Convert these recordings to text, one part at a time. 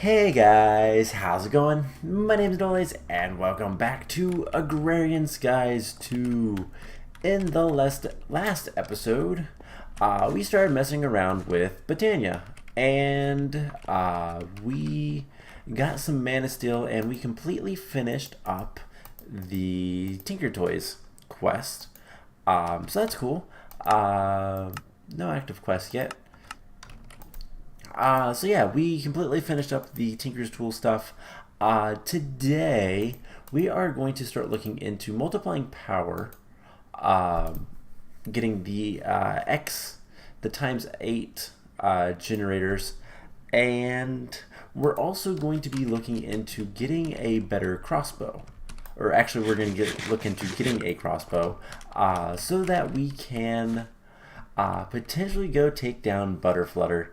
Hey guys, how's it going? My name is Noise and welcome back to Agrarian Skies 2. In the last episode, we started messing around with Botania and we got some Mana Steel and we completely finished up the Tinker Toys quest. So that's cool. No active quest yet. So yeah, we completely finished up the Tinker's Tool stuff. Today, we are going to start looking into multiplying power, getting the the times 8 generators, and we're also going to be looking into getting a better crossbow. Or actually, we're going to look into getting a crossbow, so that we can potentially go take down Butterflutter.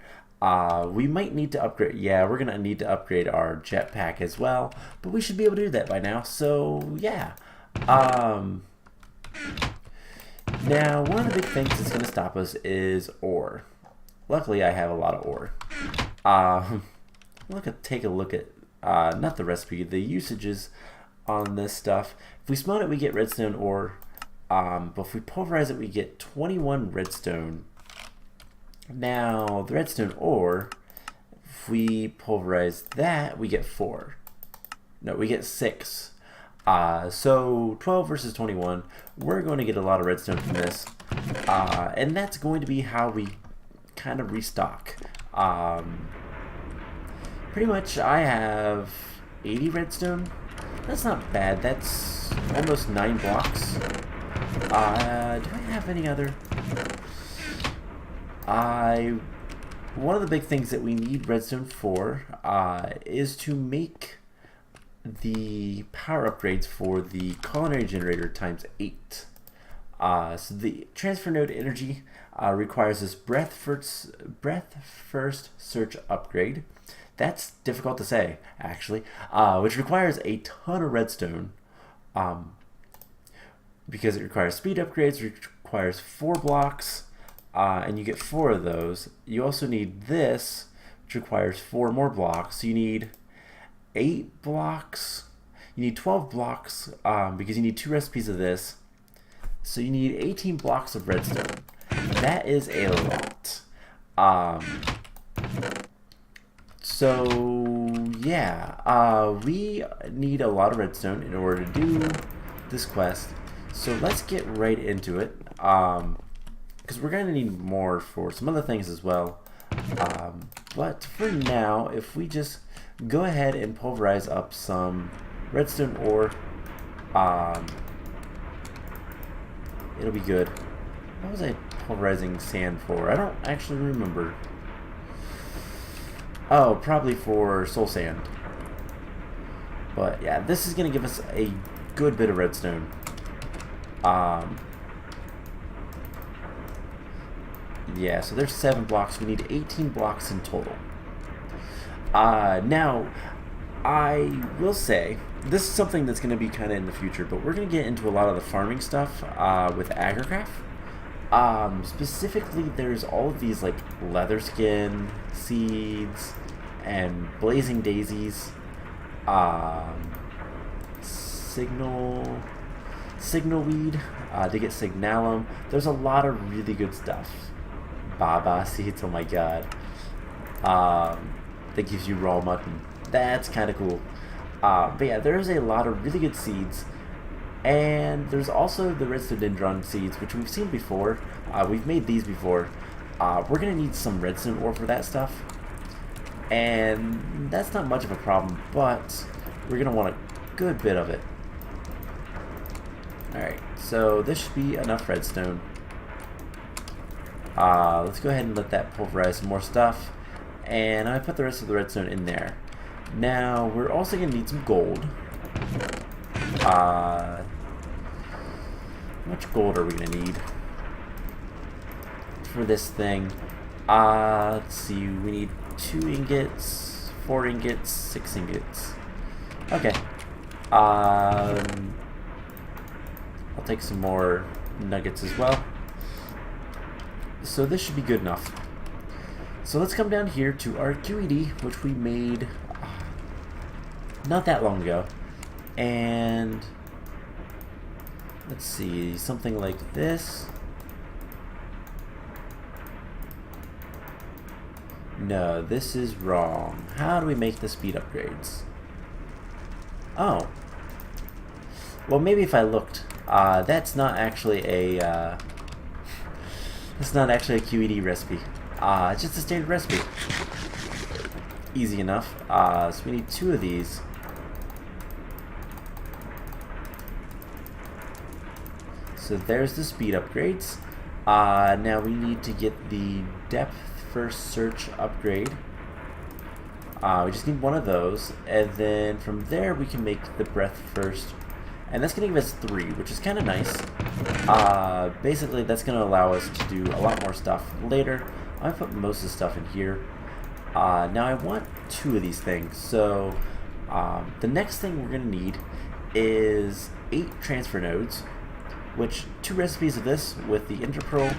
We might need to upgrade, yeah, we're going to need to upgrade our jetpack as well, but we should be able to do that by now, so yeah. Now, one of the big things that's going to stop us is ore. Luckily, I have a lot of ore. Take a look at, not the recipe, the usages on this stuff. If we smelt it, we get redstone ore, but if we pulverize it, we get 21 redstone. Now, the redstone ore, if we pulverize that, we get 4. No, we get 6. So 12 versus 21, we're going to get a lot of redstone from this. And that's going to be how we kind of restock. Pretty much, I have 80 redstone. That's not bad. That's almost 9 blocks. Do I have any other? One of the big things that we need redstone for is to make the power upgrades for the culinary generator times 8. So the transfer node energy requires this breath first search upgrade. That's difficult to say, actually, which requires a ton of redstone because it requires speed upgrades, requires 4 blocks. And you get 4 of those. You also need this, which requires 4 more blocks. So you need 8 blocks. You need 12 blocks because you need 2 recipes of this. So you need 18 blocks of redstone. That is a lot. So yeah, we need a lot of redstone in order to do this quest. So let's get right into it. Because we're going to need more for some other things as well. But for now, if we just go ahead and pulverize up some redstone ore, it'll be good. What was I pulverizing sand for? I don't actually remember. Oh, probably for soul sand. But yeah, this is going to give us a good bit of redstone. Yeah, so there's 7 blocks. We need 18 blocks in total. Now, I will say, this is something that's going to be kind of in the future, but we're going to get into a lot of the farming stuff with Agricraft. Specifically, there's all of these like leather skin, seeds, and blazing daisies, signal weed, to get signalum. There's a lot of really good stuff. Baba seeds, oh my god. That gives you raw mutton. That's kind of cool. But yeah, there's a lot of really good seeds. And there's also the redstone seeds, which we've seen before. We've made these before. We're going to need some redstone ore for that stuff. And that's not much of a problem, but we're going to want a good bit of it. Alright, so this should be enough redstone. Let's go ahead and let that pulverize some more stuff. And I put the rest of the redstone in there. Now, we're also going to need some gold. How much gold are we going to need for this thing? Let's see, we need 2 ingots, 4 ingots, 6 ingots. Okay. I'll take some more nuggets as well. So this should be good enough. So let's come down here to our QED, which we made not that long ago. And let's see, something like this. No, this is wrong. How do we make the speed upgrades? Oh. Well, maybe if I looked. That's not actually a that's not actually a QED recipe. It's just a standard recipe. Easy enough. So we need 2 of these. So there's the speed upgrades. Now we need to get the depth first search upgrade. We just need 1 of those, and then from there we can make the breath first, and that's going to give us 3, which is kind of nice. Basically that's going to allow us to do a lot more stuff later. I put most of the stuff in here. Now I want 2 of these things, so the next thing we're going to need is 8 transfer nodes, which 2 recipes of this with the interpearl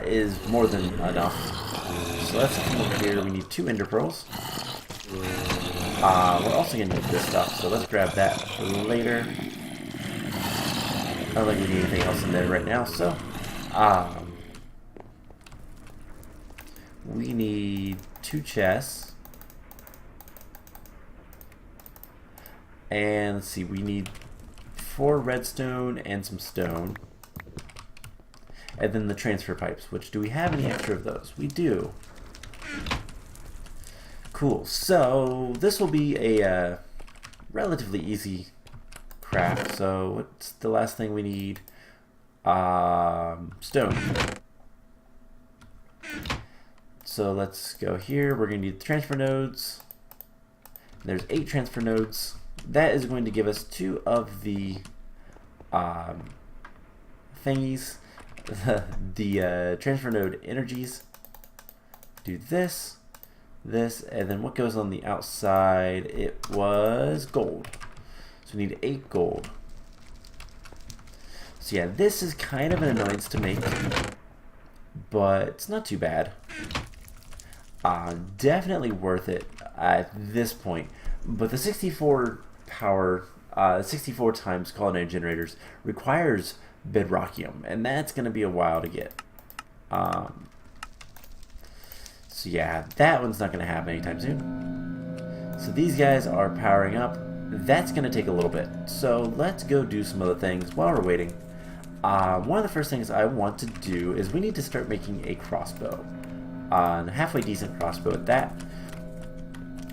is more than enough. So let's come over here. We need 2 ender pearls. We're also going to need this stuff, so let's grab that for later. I don't think we need anything else in there right now, so we need 2 chests. And let's see, we need 4 redstone and some stone. And then the transfer pipes, which do we have any extra of those? We do. Cool. So this will be a relatively easy craft. So what's the last thing we need? Stone. So let's go here. We're going to need the transfer nodes. There's 8 transfer nodes. That is going to give us 2 of the thingies. The transfer node energies. Do this, and then what goes on the outside? It was gold. So we need 8 gold. So yeah, this is kind of an annoyance to make, but it's not too bad. Definitely worth it at this point. But the 64 power, 64 times culinary generators requires bedrockium, and that's going to be a while to get. So yeah, that one's not going to happen anytime soon. So these guys are powering up. That's going to take a little bit. So let's go do some other things while we're waiting. One of the first things I want to do is we need to start making a crossbow. A halfway decent crossbow at that.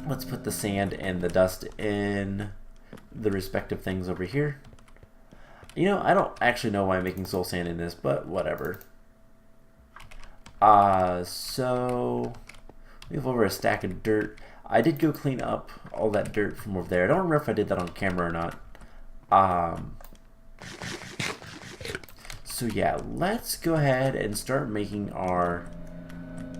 Let's put the sand and the dust in the respective things over here. You know, I don't actually know why I'm making soul sand in this, but whatever. So we have over a stack of dirt. I did go clean up all that dirt from over there. I don't remember if I did that on camera or not. So yeah, let's go ahead and start making our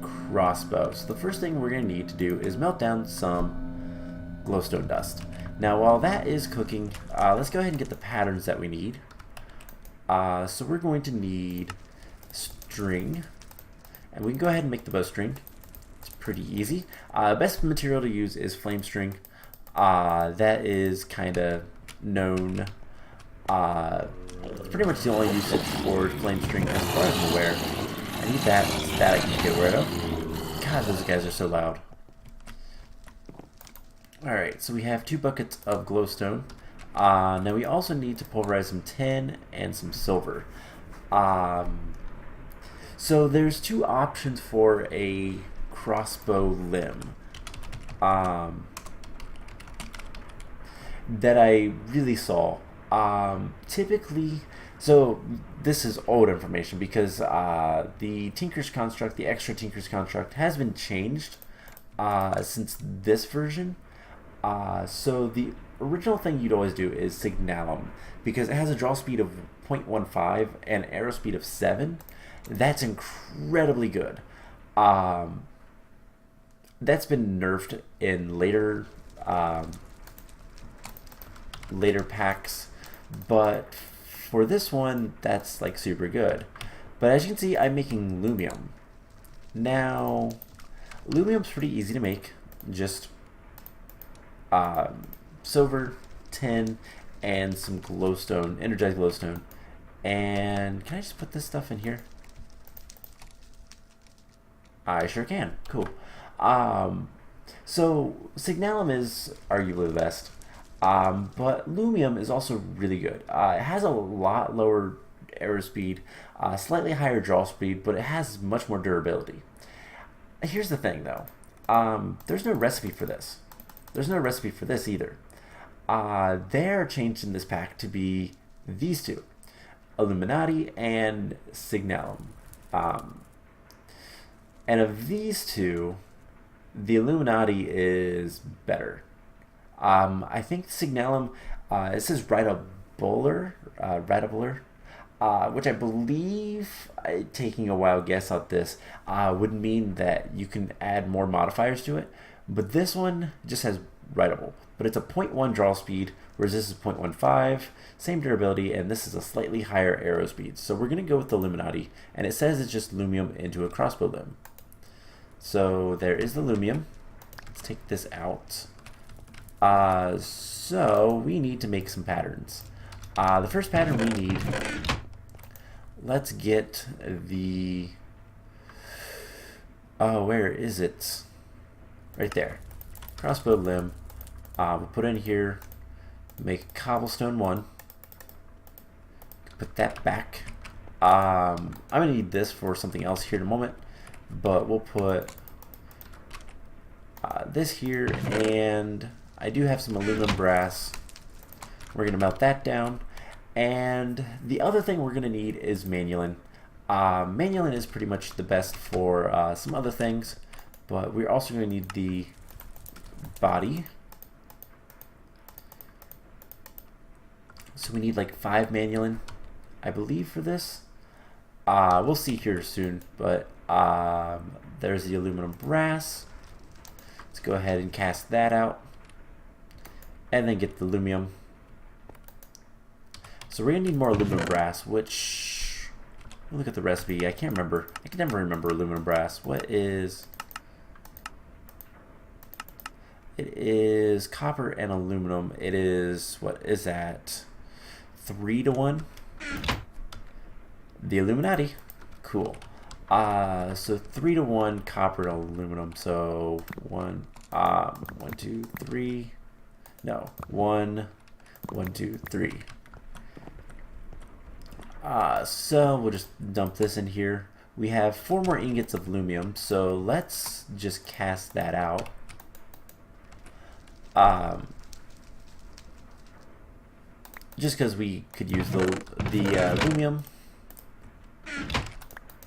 crossbow. So the first thing we're going to need to do is melt down some glowstone dust. Now while that is cooking, let's go ahead and get the patterns that we need. So we're going to need string, and we can go ahead and make the bowstring. It's pretty easy. Best material to use is flame string. That is kind of known. It's pretty much the only usage for flame string as far as I'm aware. I need that. That I can get rid of. God, those guys are so loud. Alright, so we have 2 buckets of glowstone. Now we also need to pulverize some tin and some silver. So there's 2 options for a crossbow limb that I really saw. Typically, so this is old information because the Tinker's construct, the extra Tinker's construct, has been changed since this version. So the original thing you'd always do is Signalum, because it has a draw speed of 0.15 and arrow speed of 7. That's incredibly good. That's been nerfed in later packs, but for this one, that's like super good. But as you can see, I'm making lumium. Now, lumium's pretty easy to make. Just silver, tin, and some glowstone, energized glowstone. And can I just put this stuff in here? I sure can. Cool. So Signalum is arguably the best, but Lumium is also really good. It has a lot lower arrow speed, slightly higher draw speed, but it has much more durability. Here's the thing, though. There's no recipe for this. There's no recipe for this either. They're changed in this pack to be these two, Illuminati and Signalum. And of these two, the Illuminati is better. I think Signalum, it says Radabular, which I believe, taking a wild guess at this, would mean that you can add more modifiers to it. But this one just has Rideable. But it's a 0.1 draw speed, whereas this is 0.15, same durability, and this is a slightly higher arrow speed. So we're going to go with the Illuminati, and it says it's just Lumium into a crossbow limb. So there is the Lumium. Let's take this out. So we need to make some patterns. The first pattern we need, let's get the, oh, where is it? Right there. Crossbow limb. We'll put in here, make cobblestone 1. Put that back. I'm going to need this for something else here in a moment, but we'll put this here, and I do have some aluminum brass. We're going to melt that down. And the other thing we're going to need is manulin. Manulin is pretty much the best for some other things, but we're also going to need the body. So we need like 5 manulin, I believe, for this. We'll see here soon, but there's the aluminum brass. Let's go ahead and cast that out. And then get the Lumium. So we're going to need more aluminum brass, which, look at the recipe. I can't remember. I can never remember aluminum brass. What is... It is copper and aluminum. It is, what is that? 3-to-1. The Illuminati. Cool. So 3-to-1 copper and aluminum. So 1, 2, 3. No, 1, 2, 3. So we'll just dump this in here. We have 4 more ingots of Lumium, so let's just cast that out. Just because we could use the Lumium.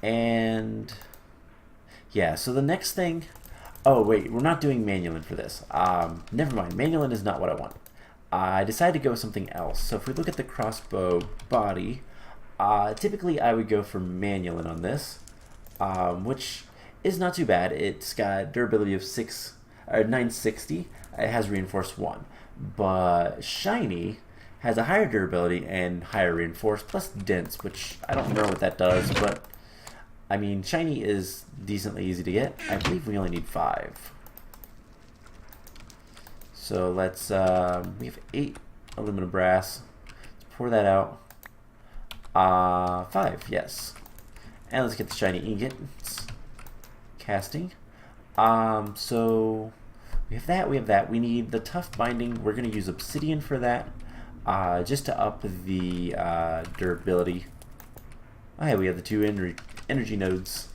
And yeah, so the next thing, oh wait, we're not doing manulin for this. Never mind, manulin is not what I want. I decided to go with something else. So if we look at the crossbow body, typically I would go for manulin on this, which is not too bad. It's got durability of 960. It has reinforced 1, but shiny has a higher durability and higher reinforced plus dense, which I don't know what that does, but I mean, shiny is decently easy to get. I believe we only need 5. So let's, we have 8 aluminum brass. Let's pour that out. 5, yes. And let's get the shiny ingots. Casting. So we have that, we have that. We need the tough binding. We're going to use obsidian for that, just to up the durability. Oh, yeah, we have the 2 energy nodes.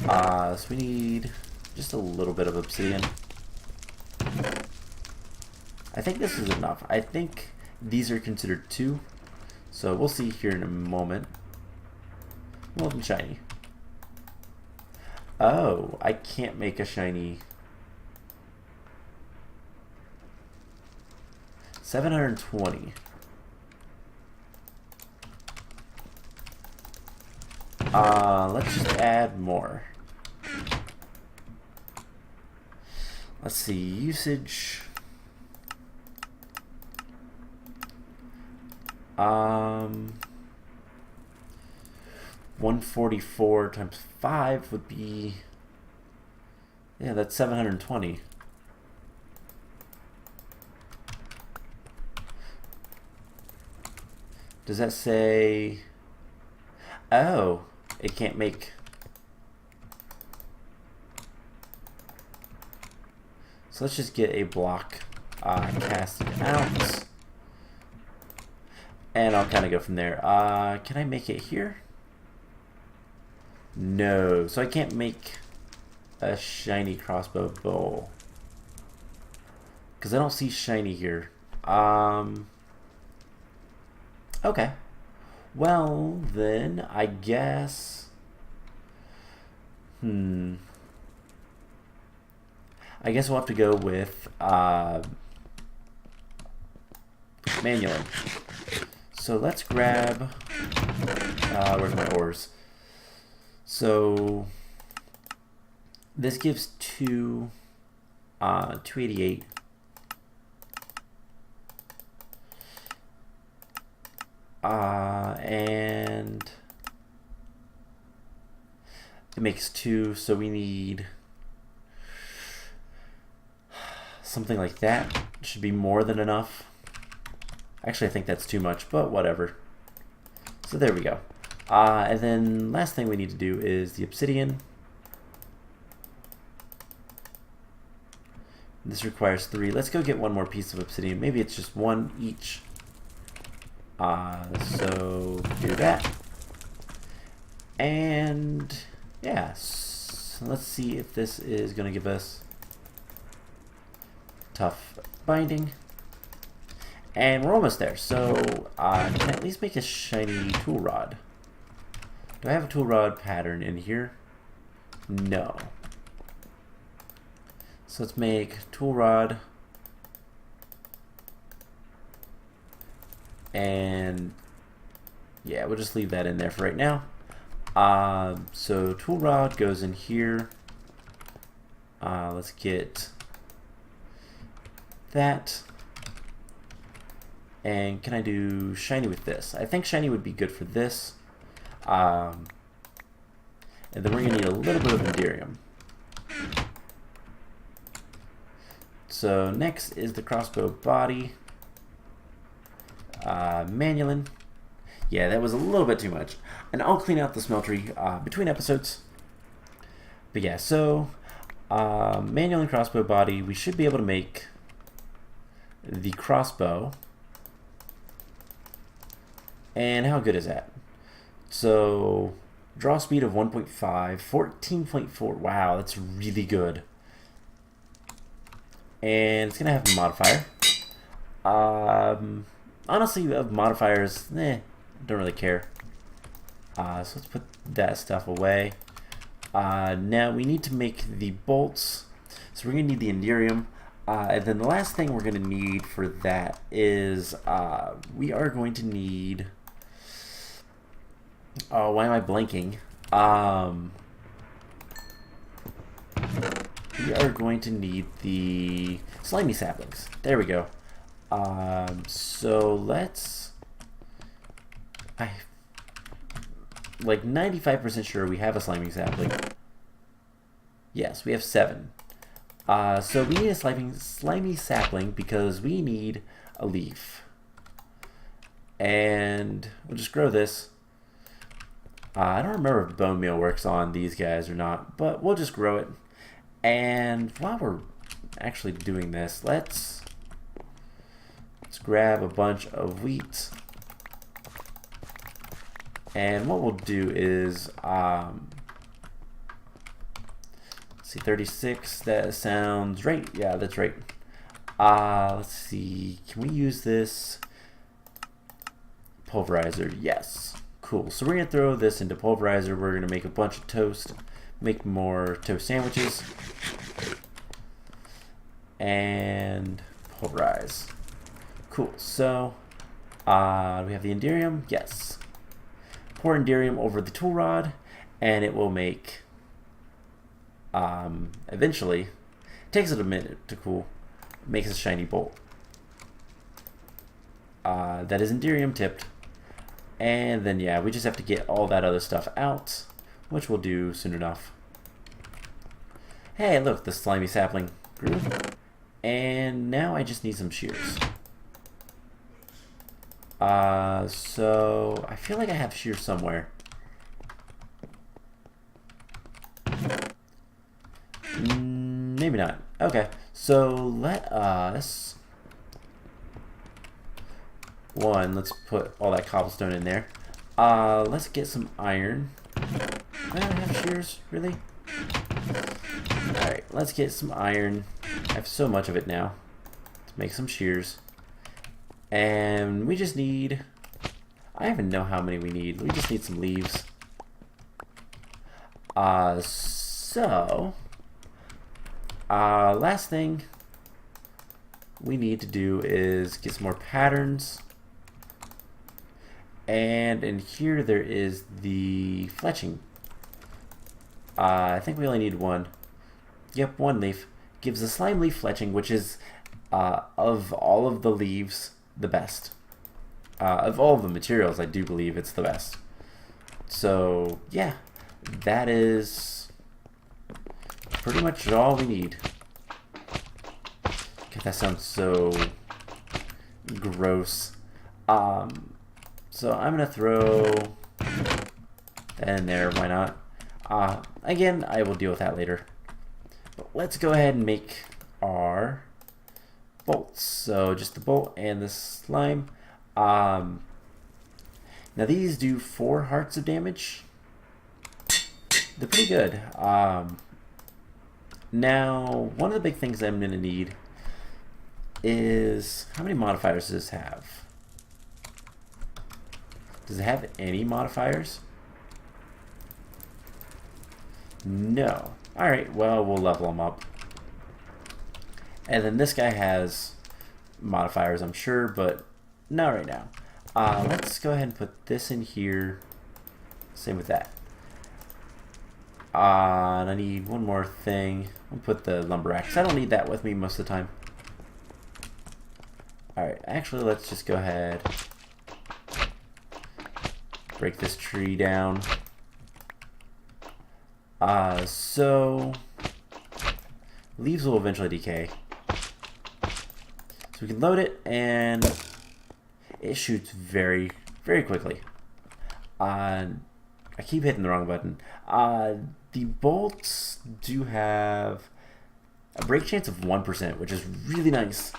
So we need just a little bit of obsidian. I think this is enough. I think these are considered 2. So we'll see here in a moment. Molten shiny. Oh, I can't make a shiny. 720. Let's just add more. Let's see, usage. 144 times 5 would be, yeah, that's 720. Does that say... Oh, it can't make... So let's just get a block casted out. And I'll kind of go from there. Can I make it here? No. So I can't make a shiny crossbow bow. Because I don't see shiny here. Okay. Well, then, I guess... I guess we'll have to go with manually. So let's grab... where's my ores? So this gives 288. And it makes 2, so we need something like that. Should be more than enough. Actually, I think that's too much, but whatever. So there we go. And then last thing we need to do is the obsidian. This requires 3. Let's go get one more piece of obsidian. Maybe it's just 1 each. So do that. And yeah, so let's see if this is going to give us tough binding. And we're almost there. So can I at least make a shiny tool rod? Do I have a tool rod pattern in here? No. So let's make tool rod. And yeah, we'll just leave that in there for right now. So tool rod goes in here. Let's get that. And can I do shiny with this? I think shiny would be good for this. And then we're going to need a little bit of Enderium. So next is the crossbow body. Manulin. Yeah, that was a little bit too much. And I'll clean out the smeltery between episodes. But yeah, so Manulin crossbow body. We should be able to make the crossbow. And how good is that? So draw speed of 1.5, 14.4. Wow, that's really good. And it's gonna have a modifier. Honestly, of modifiers, don't really care. So let's put that stuff away. Now we need to make the bolts. So we're gonna need the Enderium. And then the last thing we're gonna need for that is we are going to need. Oh, why am I blanking? We are going to need the slimy saplings. There we go. So let's. I'm like 95% sure we have a slimy sapling. Yes, we have 7. So we need a slimy sapling because we need a leaf. And we'll just grow this. I don't remember if bone meal works on these guys or not, but we'll just grow it. And while we're actually doing this, let's grab a bunch of wheat. And what we'll do is, let's see, 36, that sounds right. Yeah, that's right. Let's see, can we use this pulverizer? Yes. Cool. So we're going to throw this into pulverizer. We're going to make a bunch of toast, make more toast sandwiches, and pulverize. Cool. So we have the Enderium. Yes. Pour Enderium over the tool rod, and it will make, eventually, it takes it a minute to cool, makes a shiny bolt. That is Enderium tipped. And then, yeah, we just have to get all that other stuff out, which we'll do soon enough. Hey, look, the slimy sapling grew. And now I just need some shears. So I feel like I have shears somewhere. Maybe not. Okay, so let us... let's put all that cobblestone in there. Let's get some iron. I don't have shears, really? Alright, let's get some iron. I have so much of it now. Let's make some shears. And we just need... I don't even know how many we need. We just need some leaves. Last thing we need to do is get some more patterns. And in here there is the fletching. I think we only need one. Yep, one leaf. Gives a slime leaf fletching, which is, of all of the leaves, the best. Of all of the materials, I do believe it's the best. So, yeah, that is pretty much all we need. God, that sounds so gross. So I'm going to throw that in there, why not? Again, I will deal with that later. But let's go ahead and make our bolts. So just the bolt and the slime. Now these do 4 hearts of damage. They're pretty good. Now, one of the big things I'm going to need is... how many modifiers does this have? Does it have any modifiers? No. Alright, well, we'll level them up. And then this guy has modifiers, I'm sure, but not right now. Let's go ahead and put this in here. Same with that. And I need one more thing. I'll put the lumber axe. I don't need that with me most of the time. Alright, actually, let's just go ahead. Break this tree down. So leaves will eventually decay. So we can load it, and it shoots very, very quickly. I keep hitting the wrong button. The bolts do have a break chance of 1%, which is really nice.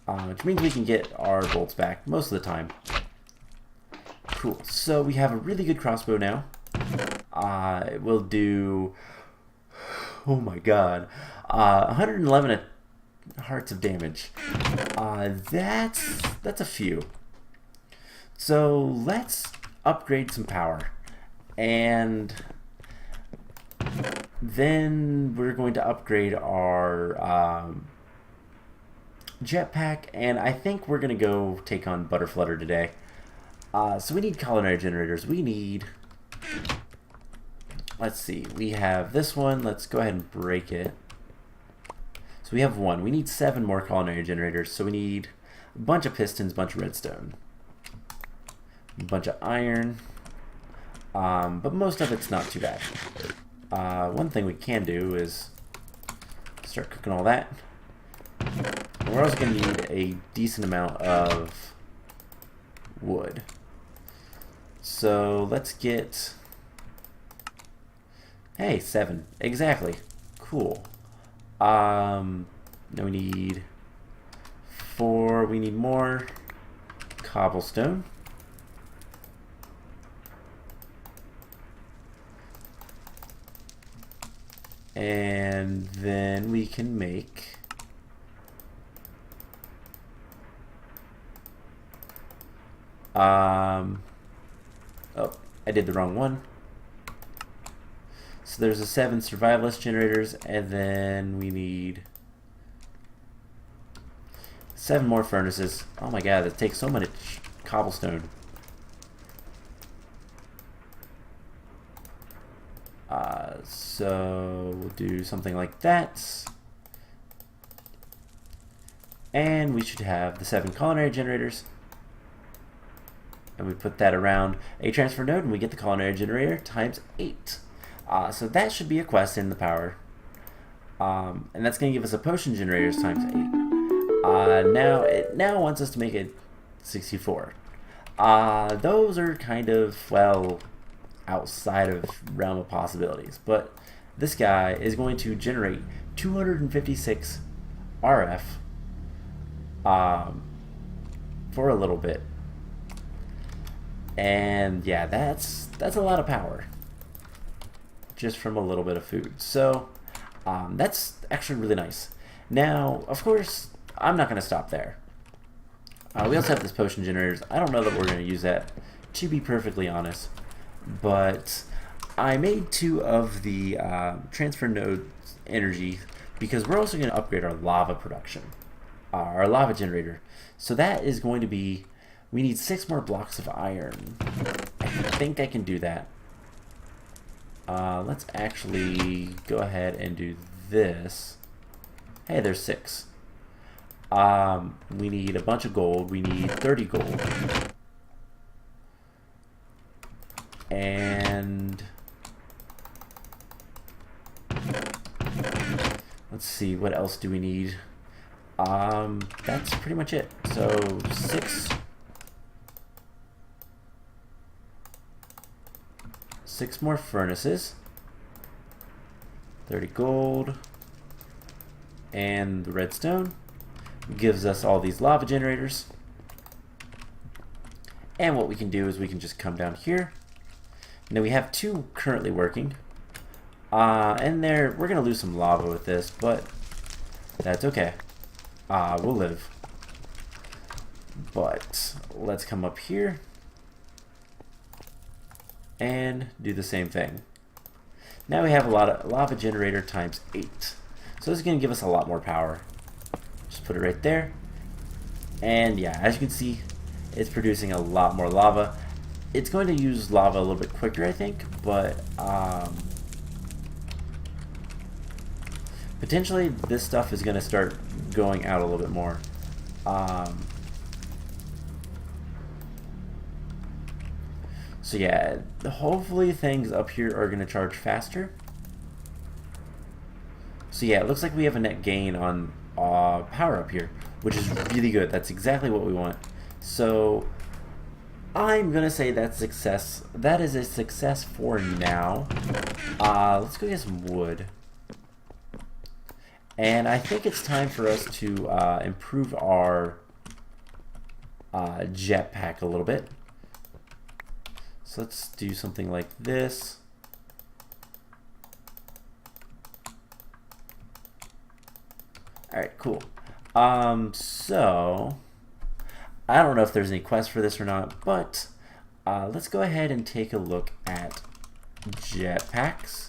Which means we can get our bolts back most of the time. Cool. So we have a really good crossbow now. It will do... oh my god. 111 hearts of damage. That's a few. So let's upgrade some power. And then we're going to upgrade our jetpack, and I think we're going to go take on Butterflutter today. So we need culinary generators. We need... let's see. We have this one. Let's go ahead and break it. So we have 1. We need 7 more culinary generators. So we need a bunch of pistons, a bunch of redstone, a bunch of iron. But most of it's not too bad. One thing we can do is start cooking all that. And we're also going to need a decent amount of wood. So let's get... hey, 7. Exactly. Cool. Now we need 4. We need more cobblestone. And then we can make... oh, I did the wrong one. So there's a 7 survivalist generators, and then we need 7 more furnaces. Oh my god, that takes so much cobblestone. So we'll do something like that. And we should have the 7 culinary generators. And we put that around a transfer node, and we get the culinary generator times 8. So that should be a quest in the power. And that's going to give us a potion generators times 8. Now it wants us to make it 64. Those are kind of, well, outside of realm of possibilities. But this guy is going to generate 256 RF for a little bit. And yeah, that's a lot of power just from a little bit of food. So that's actually really nice. Now, of course, I'm not going to stop there. We also have this potion generators. I don't know that we're going to use that, to be perfectly honest. But I made 2 of the transfer node energy because we're also going to upgrade our lava production, our lava generator. So that is going to be, we need 6 more blocks of iron. I think I can do that. Let's actually go ahead and do this. Hey, there's 6. We need a bunch of gold. We need 30 gold. And let's see, what else do we need? That's pretty much it. So 6 more furnaces, 30 gold, and the redstone gives us all these lava generators. And what we can do is we can just come down here. Now we have 2 currently working. And we're going to lose some lava with this, but that's okay. We'll live. But let's come up here and do the same thing. Now we have a lot of lava generator times 8. So this is going to give us a lot more power. Just put it right there. And yeah, as you can see, it's producing a lot more lava. It's going to use lava a little bit quicker, I think, but potentially this stuff is going to start going out a little bit more. So yeah, hopefully things up here are going to charge faster. So yeah, it looks like we have a net gain on power up here, which is really good. That's exactly what we want. So I'm going to say that's success. That is a success for now. Let's go get some wood. And I think it's time for us to improve our jetpack a little bit. So let's do something like this. Alright, cool. So I don't know if there's any quests for this or not, but let's go ahead and take a look at jetpacks.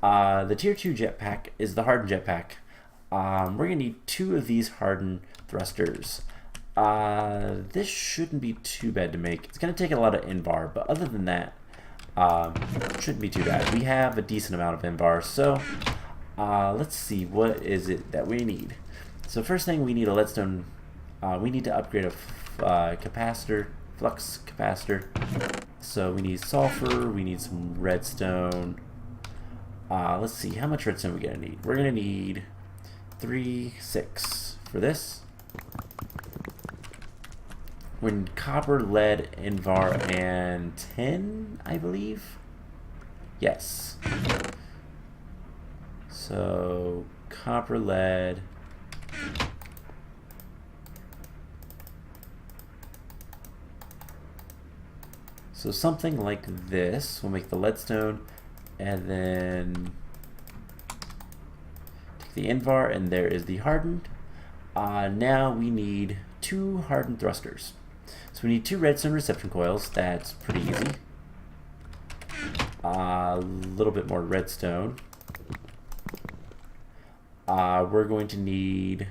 The tier 2 jetpack is the hardened jetpack. We're going to need 2 of these hardened thrusters. This shouldn't be too bad to make. It's going to take a lot of invar, but other than that, it shouldn't be too bad. We have a decent amount of invar, so let's see, what is it that we need? So first thing, we need a leadstone. We need to upgrade a capacitor, flux capacitor. So we need sulfur, we need some redstone. Let's see, how much redstone are we going to need? We're going to need 6 for this. We need copper, lead, invar, and 10, I believe. Yes. So copper, lead. So something like this. We'll make the leadstone, and then take the invar, and there is the hardened. Now we need 2 hardened thrusters. So we need 2 redstone reception coils. That's pretty easy. A little bit more redstone. We're going to need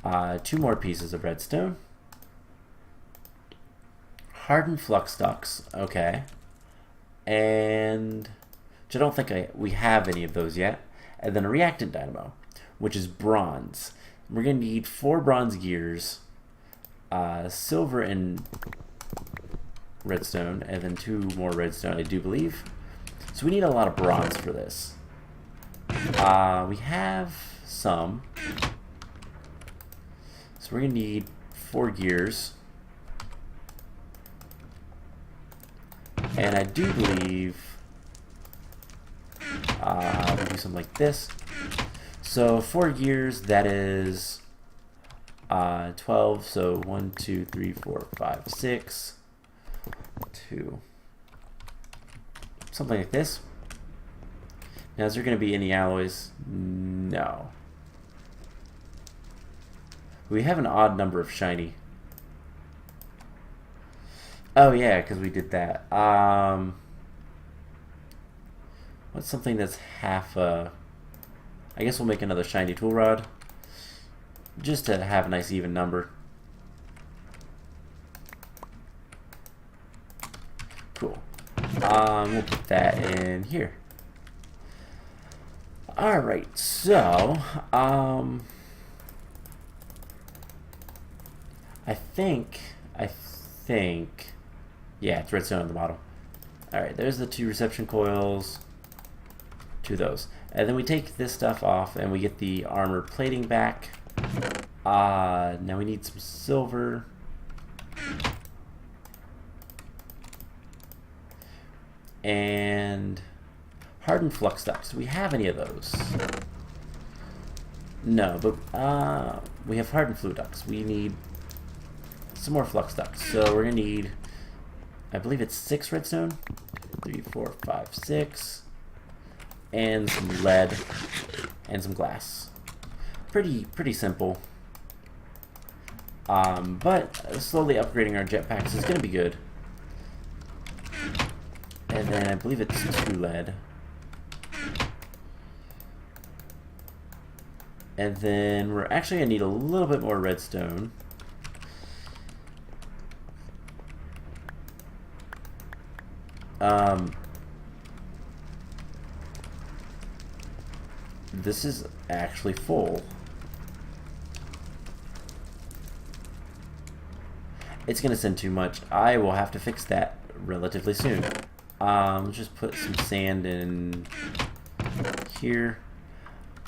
2 more pieces of redstone. Hardened flux ducts. Okay. And which I don't think we have any of those yet. And then a reactant dynamo, which is bronze. We're going to need 4 bronze gears, silver and redstone, and then 2 more redstone, I do believe. So we need a lot of bronze for this. We have some. So we're going to need 4 gears. And I do believe we do something like this. So 4 gears, that is 12. So 1, 2, 3, 4, 5, 6, 2, something like this. Now, is there going to be any alloys? No. We have an odd number of shiny. Oh yeah, because we did that. What's something that's half a... I guess we'll make another shiny tool rod, just to have a nice even number. Cool. We'll put that in here. Alright, so I think yeah, it's redstone at the bottom. Alright, there's the 2 reception coils, 2 of those. And then we take this stuff off and we get the armor plating back. Now we need some silver. And hardened flux ducts. Do we have any of those? No, but we have hardened flue ducts. We need some more flux ducts. So we're gonna need, I believe it's 6 redstone. 3, 4, 5, 6. And some lead and some glass. Pretty simple. But slowly upgrading our jetpacks is gonna be good. And then I believe it's 2 lead. And then we're actually gonna need a little bit more redstone. This is actually full. It's gonna send too much. I will have to fix that relatively soon. Just put some sand in here.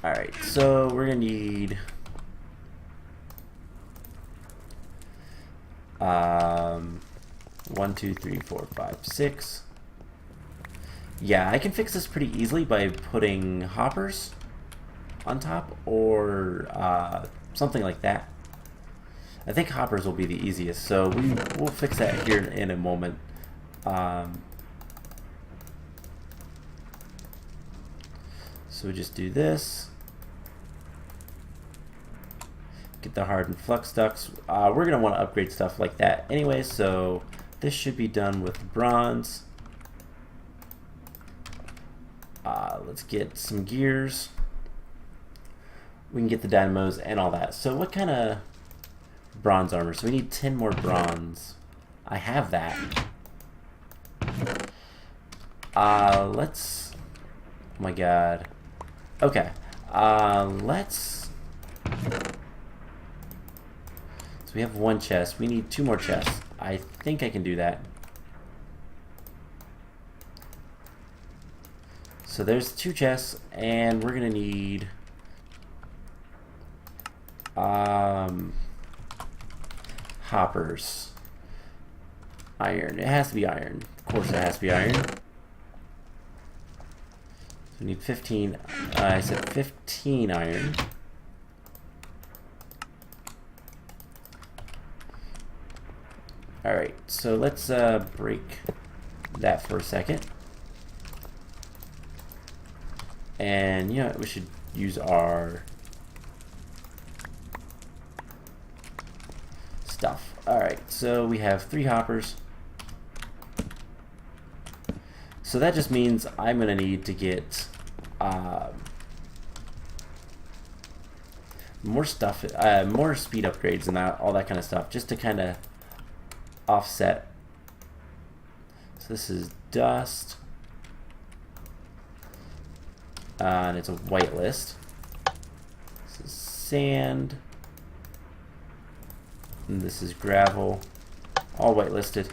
Alright, so we're gonna need 1, 2, 3, 4, 5, 6. Yeah, I can fix this pretty easily by putting hoppers on top or something like that. I think hoppers will be the easiest, so we'll fix that here in a moment. So we just do this. Get the hardened flux ducts. We're going to want to upgrade stuff like that anyway, so this should be done with bronze. Let's get some gears. We can get the dynamos and all that. So what kind of bronze armor? So we need 10 more bronze. I have that. Let's... Oh my god. Okay. Let's... So we have 1 chest. We need 2 more chests. I think I can do that. So there's 2 chests, and we're gonna need hoppers. Iron. It has to be iron. Of course it has to be iron. So we need 15. I said 15 iron. Alright, so let's break that for a second. And you know, we should use our stuff. Alright, so we have 3 hoppers. So that just means I'm going to need to get more stuff, more speed upgrades and all that kind of stuff, just to kind of offset. So this is dust. And it's a white list. This is sand. And this is gravel. All whitelisted.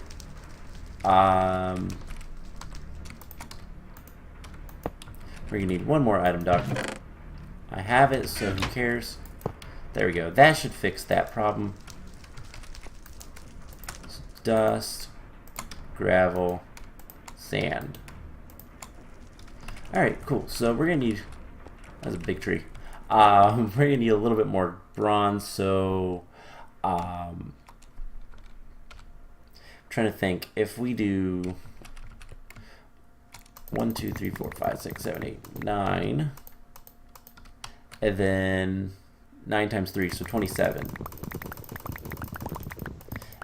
We're gonna need 1 more item dock. I have it, so who cares? There we go. That should fix that problem. So dust, gravel, sand. Alright, cool. So we're going to need... That's a big tree. We're going to need a little bit more bronze, so... I'm trying to think. If we do... 1, 2, 3, 4, 5, 6, 7, 8, 9... And then 9 times 3, so 27.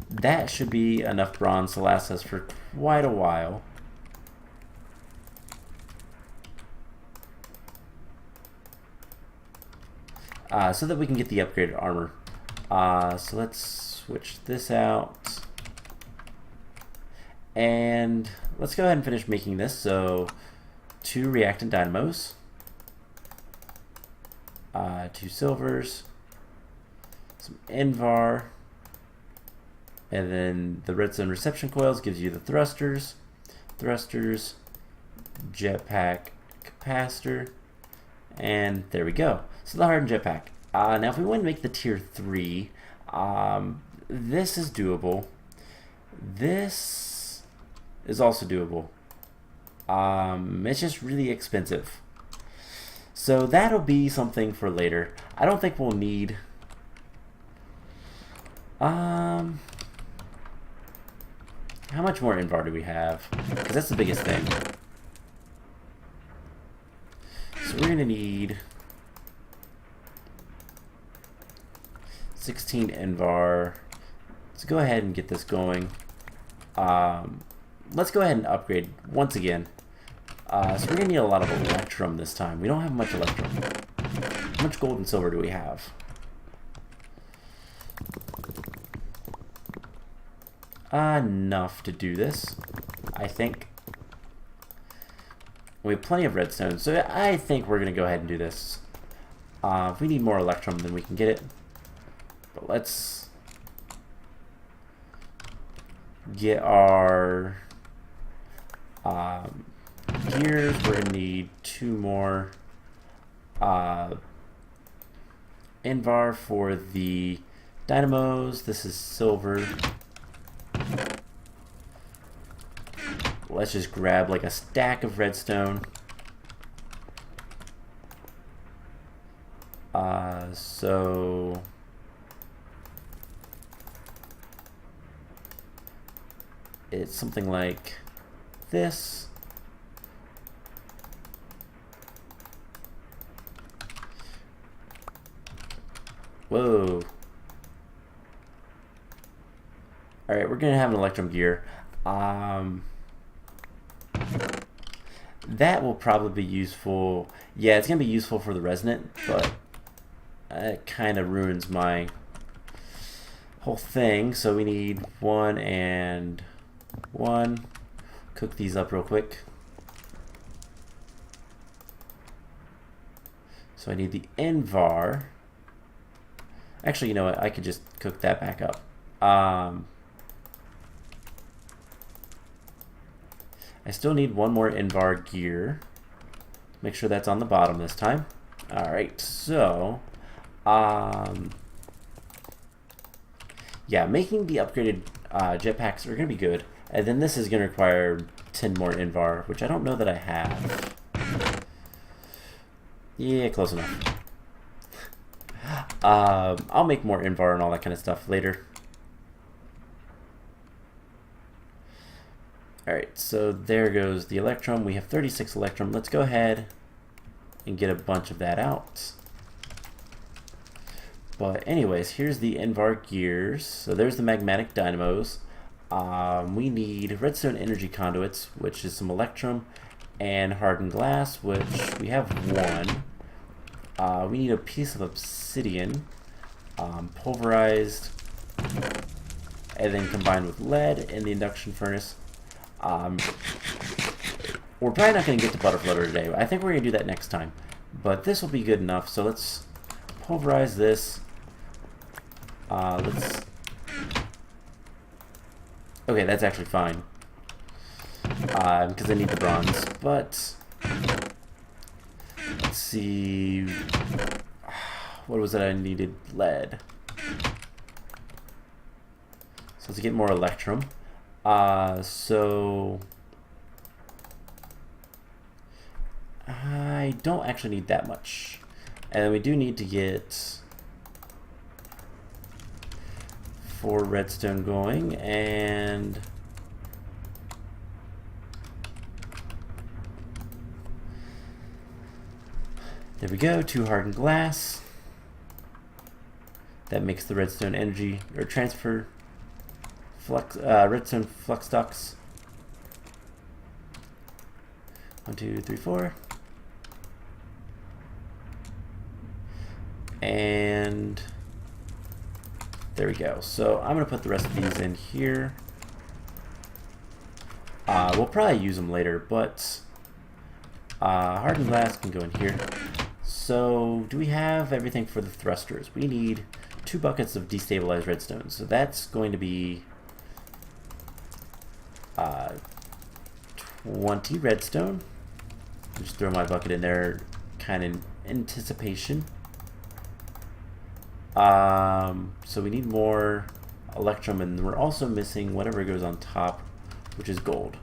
That should be enough bronze to last us for quite a while. So that we can get the upgraded armor. So let's switch this out. And let's go ahead and finish making this. So 2 reactant dynamos. 2 silvers. Some Invar. And then the redstone reception coils gives you the thrusters. Thrusters. Jetpack. Capacitor. And there we go. So the hardened jetpack. Now if we want to make the tier 3, this is doable. This is also doable. It's just really expensive. So that'll be something for later. I don't think we'll need... how much more Invar do we have? Because that's the biggest thing. So we're going to need 16 Invar. Let's go ahead and get this going. Let's go ahead and upgrade once again. So we're going to need a lot of Electrum this time. We don't have much Electrum. How much gold and silver do we have? Enough to do this, I think. We have plenty of redstone, so I think we're going to go ahead and do this. If we need more Electrum, then we can get it. But let's get our gears. We're going to need 2 more Invar for the dynamos. This is silver. Let's just grab like a stack of redstone. So it's something like this. Whoa. Alright, we're gonna have an Electrum gear. That will probably be useful. Yeah, it's gonna be useful for the resonant, but it kind of ruins my whole thing. So we need 1 and 1. Cook these up real quick. So I need the Invar. Actually, you know what? I could just cook that back up. I still need 1 more Invar gear. Make sure that's on the bottom this time. Alright, so... yeah, making the upgraded jetpacks are going to be good. And then this is going to require 10 more Invar, which I don't know that I have. Yeah, close enough. I'll make more Invar and all that kind of stuff later. Alright, so there goes the Electrum. We have 36 Electrum. Let's go ahead and get a bunch of that out. But anyways, here's the Invar gears. So there's the magmatic dynamos. We need redstone energy conduits, which is some Electrum, and hardened glass, which we have 1. We need a piece of obsidian, pulverized, and then combined with lead in the induction furnace. We're probably not going to get to butterflutter today. I think we're going to do that next time. But this will be good enough. So let's pulverize this. Okay, that's actually fine. Because I need the bronze. But let's see. What was it I needed? Lead. So let's get more Electrum. So I don't actually need that much. And we do need to get 4 redstone going, and there we go, 2 hardened glass. That makes the redstone energy or transfer flux, redstone flux ducts. 1, 2, 3, 4. And there we go. So I'm going to put the rest of these in here. We'll probably use them later, but hardened glass can go in here. So do we have everything for the thrusters? We need 2 buckets of destabilized redstone. So that's going to be 20 redstone. Just throw my bucket in there, kind of in anticipation. So we need more electrum, and we're also missing whatever goes on top, which is gold.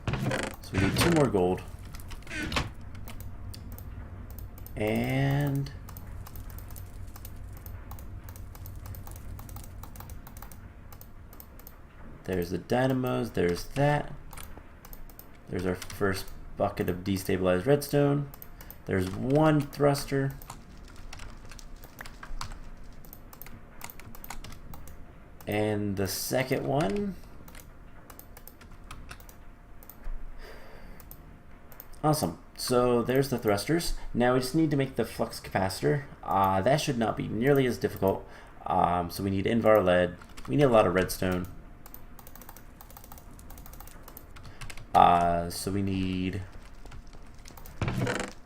So we need 2 more gold. And there's the dynamos, there's that. There's our first bucket of destabilized redstone. There's 1 thruster. And the second one. Awesome. So there's the thrusters. Now we just need to make the flux capacitor. That should not be nearly as difficult. So we need Invar lead. We need a lot of redstone. So we need,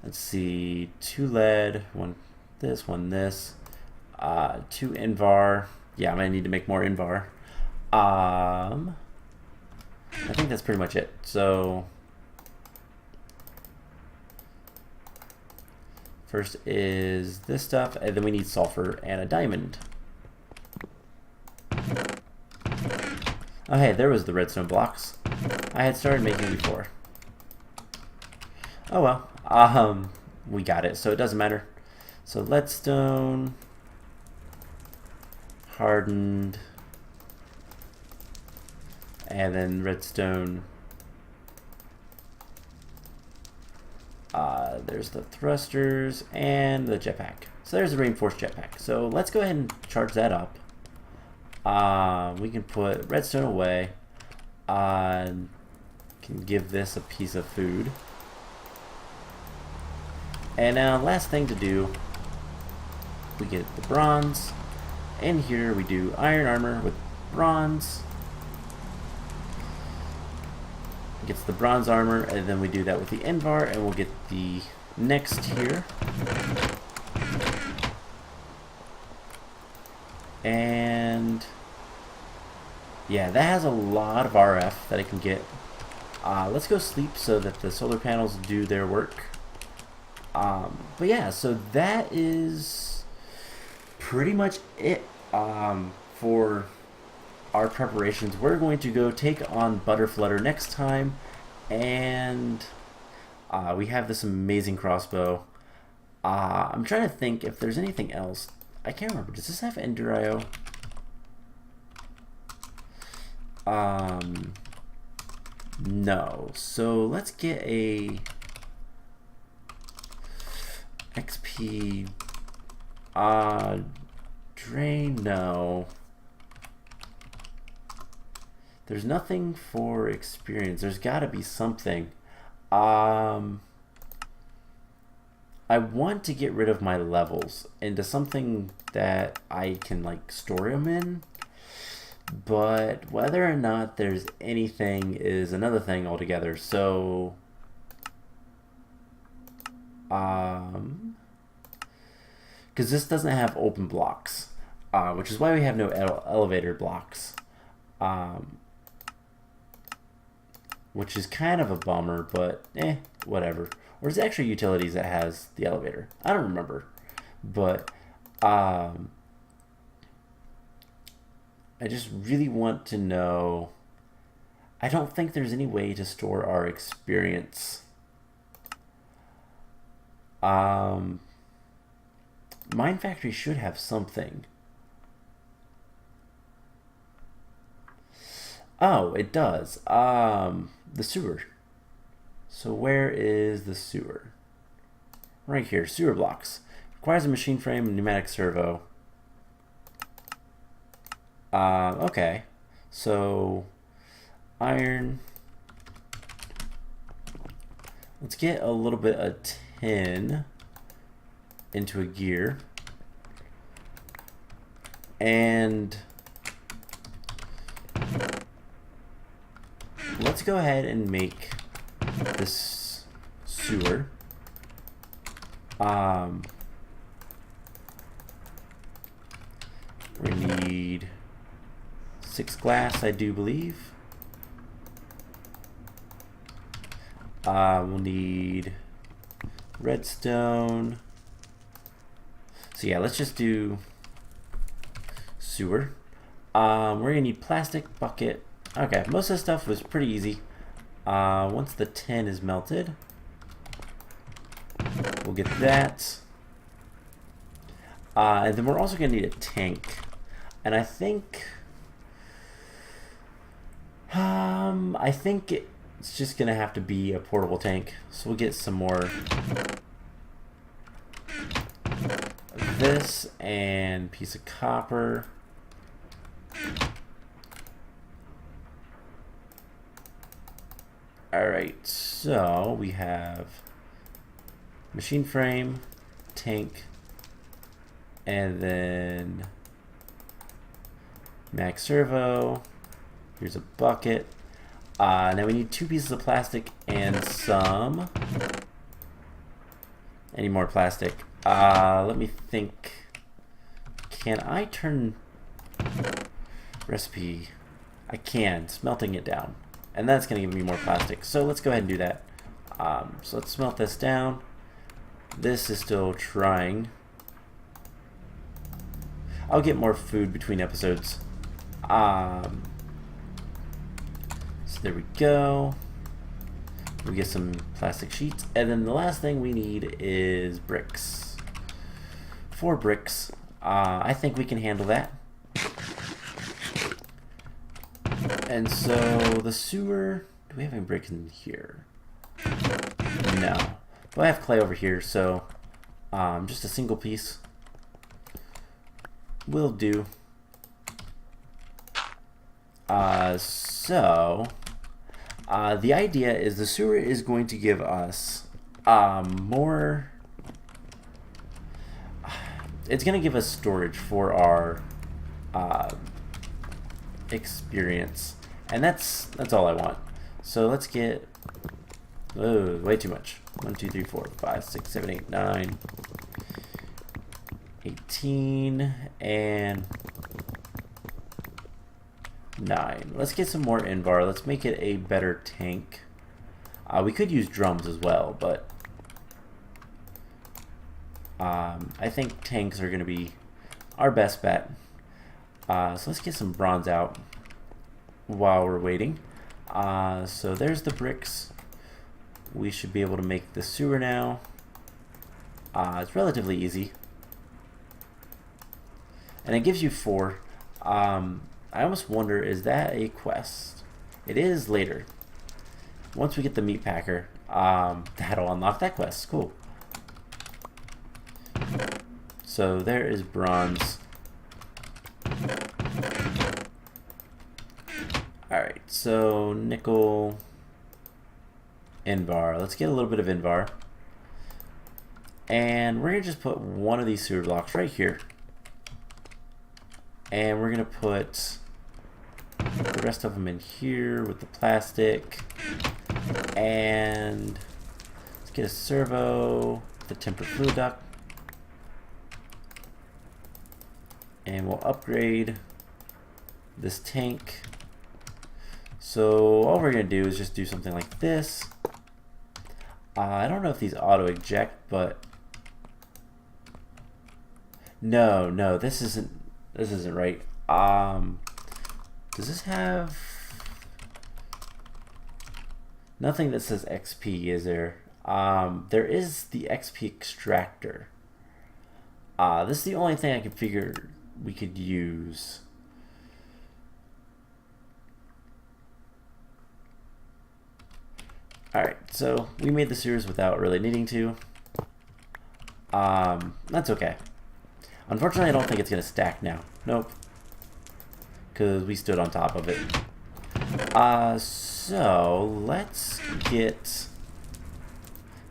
let's see, 2 lead, 1 this, 1 this, 2 Invar. Yeah, I'm gonna need to make more Invar. I think that's pretty much it. So first is this stuff, and then we need sulfur and a diamond. Oh hey, there was the redstone blocks I had started making before. Oh well, we got it, so it doesn't matter. So leadstone, hardened, and then redstone. There's the thrusters and the jetpack. So there's the reinforced jetpack. So let's go ahead and charge that up. We can put redstone away. Can give this a piece of food. And now last thing to do, we get the bronze. And here we do iron armor with bronze. Gets the bronze armor, and then we do that with the Invar, and we'll get the next tier. And yeah, that has a lot of RF that I can get. Let's go sleep so that the solar panels do their work. But yeah, so that is pretty much it for our preparations. We're going to go take on Butterflutter next time, and we have this amazing crossbow. I'm trying to think if there's anything else. I can't remember. Does this have Ender IO? No. So let's get a XP drain. No. There's nothing for experience. There's got to be something. I want to get rid of my levels into something that I can like store them in, but whether or not there's anything is another thing altogether. So because this doesn't have open blocks, which is why we have no elevator blocks, which is kind of a bummer, but whatever. Or is it actually utilities that has the elevator? I don't remember, but I just really want to know. I don't think there's any way to store our experience Mine Factory should have something. Oh, it does. The sewer. So where is the sewer? Right here, sewer blocks. Requires a machine frame and pneumatic servo. Okay. So, iron. Let's get a little bit of tin into a gear. And let's go ahead and make this sewer. We need 6 glass, I do believe. We'll need redstone. So yeah, let's just do sewer. We're gonna need plastic bucket. Okay, most of the stuff was pretty easy. Once the tin is melted, we'll get that. And then we're also gonna need a tank. And I think it's just gonna have to be a portable tank. So we'll get some more of this and piece of copper. Alright, so we have machine frame, tank, and then max servo. Here's a bucket. Now we need 2 pieces of plastic and some. Any more plastic? Let me think. Can I turn recipe? I can, smelting it down. And that's going to give me more plastic. So let's go ahead and do that. So let's smelt this down. This is still trying. I'll get more food between episodes. So there we go. We get some plastic sheets. And then the last thing we need is bricks. 4 bricks. I think we can handle that. And so the sewer, do we have any bricks in here? No. But I have clay over here, so just a single piece will do. The idea is the sewer is going to give us more. It's going to give us storage for our experience, and that's all I want. So let's get way too much. 1, 2, 3, 4, 5, 6, 7, 8, 9, 18, and 9. Let's get some more Invar. Let's make it a better tank. We could use drums as well, but I think tanks are going to be our best bet. So let's get some bronze out while we're waiting. So there's the bricks. We should be able to make the sewer now. It's relatively easy. And it gives you 4. I almost wonder, is that a quest? It is later. Once we get the meat packer, that'll unlock that quest. Cool. So there is bronze. Alright, so nickel, Invar. Let's get a little bit of Invar. And we're going to just put one of these sewer blocks right here. And we're going to put the rest of them in here with the plastic. And let's get a servo, the tempered fluid duct. And we'll upgrade this tank. So all we're going to do is just do something like this. I don't know if these auto eject, but no, this isn't right. Does this have nothing that says XP, is there? There is the XP extractor. This is the only thing I could figure we could use. Alright, so we made the sewers without really needing to. That's okay. Unfortunately, I don't think it's going to stack now. Nope. Because we stood on top of it. So let's get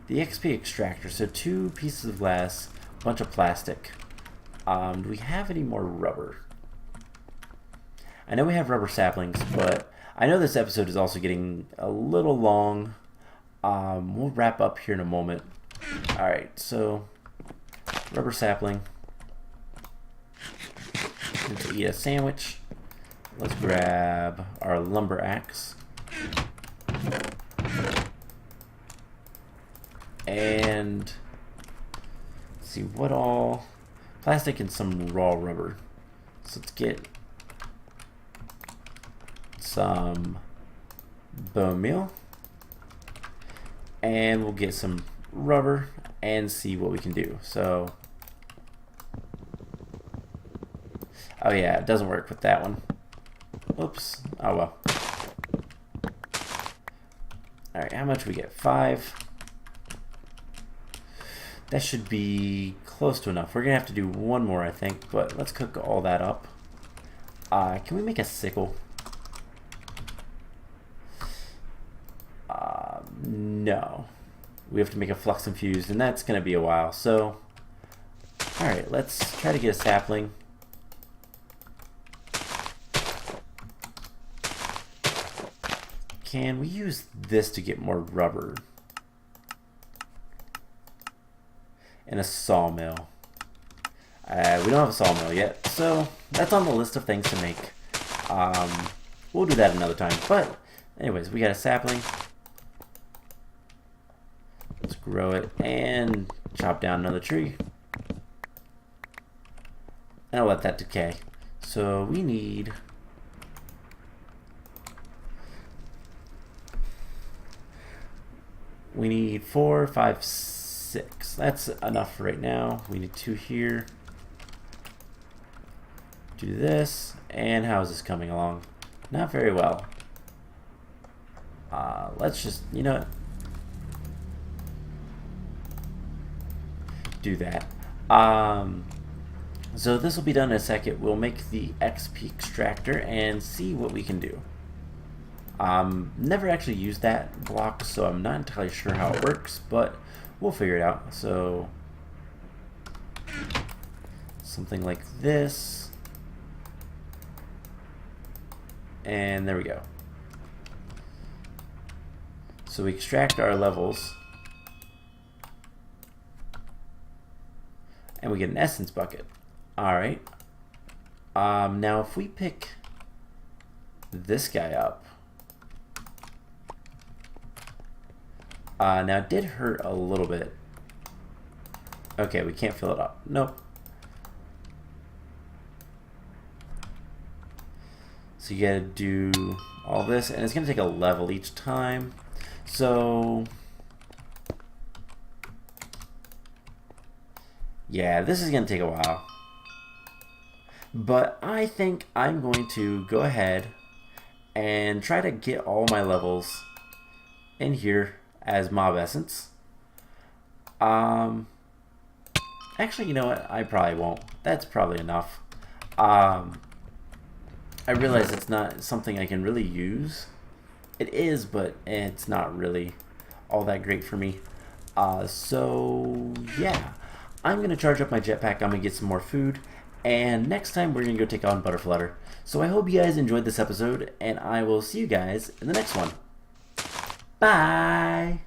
the XP extractor. So 2 pieces of glass, a bunch of plastic. Do we have any more rubber? I know we have rubber saplings, but I know this episode is also getting a little long. We'll wrap up here in a moment. Alright, so rubber sapling. And to eat a sandwich, let's grab our lumber axe. And let's see what all. Plastic and some raw rubber. So let's get some bone meal. And we'll get some rubber and see what we can do. So, oh yeah, it doesn't work with that one. Oops. Oh well. Alright, how much we get? 5. That should be close to enough. We're going to have to do one more, I think, but let's cook all that up. Can we make a sickle? No. We have to make a flux infused, and that's going to be a while. So, alright, let's try to get a sapling. Can we use this to get more rubber? And a sawmill. We don't have a sawmill yet, so that's on the list of things to make. We'll do that another time. But, anyways, we got a sapling. Let's grow it and chop down another tree. And I'll let that decay. So we need... We need 4, 5, 6. That's enough for right now. We need 2 here. Do this. And how is this coming along? Not very well. Let's just, you know what? Do that. So this will be done in a second. We'll make the XP extractor and see what we can do. Never actually used that block, so I'm not entirely sure how it works, but we'll figure it out. So something like this, and there we go. So we extract our levels, and we get an essence bucket. Alright. Now if we pick this guy up, now it did hurt a little bit. Okay, we can't fill it up. Nope. So you gotta do all this, and it's gonna take a level each time. So yeah, this is gonna take a while. But I think I'm going to go ahead and try to get all my levels in here as mob essence. Actually, you know what? I probably won't. That's probably enough. I realize it's not something I can really use. It is, but it's not really all that great for me. So yeah, I'm gonna charge up my jetpack. I'm gonna get some more food, and next time we're gonna go take on Butterflutter. So I hope you guys enjoyed this episode, and I will see you guys in the next one. Bye!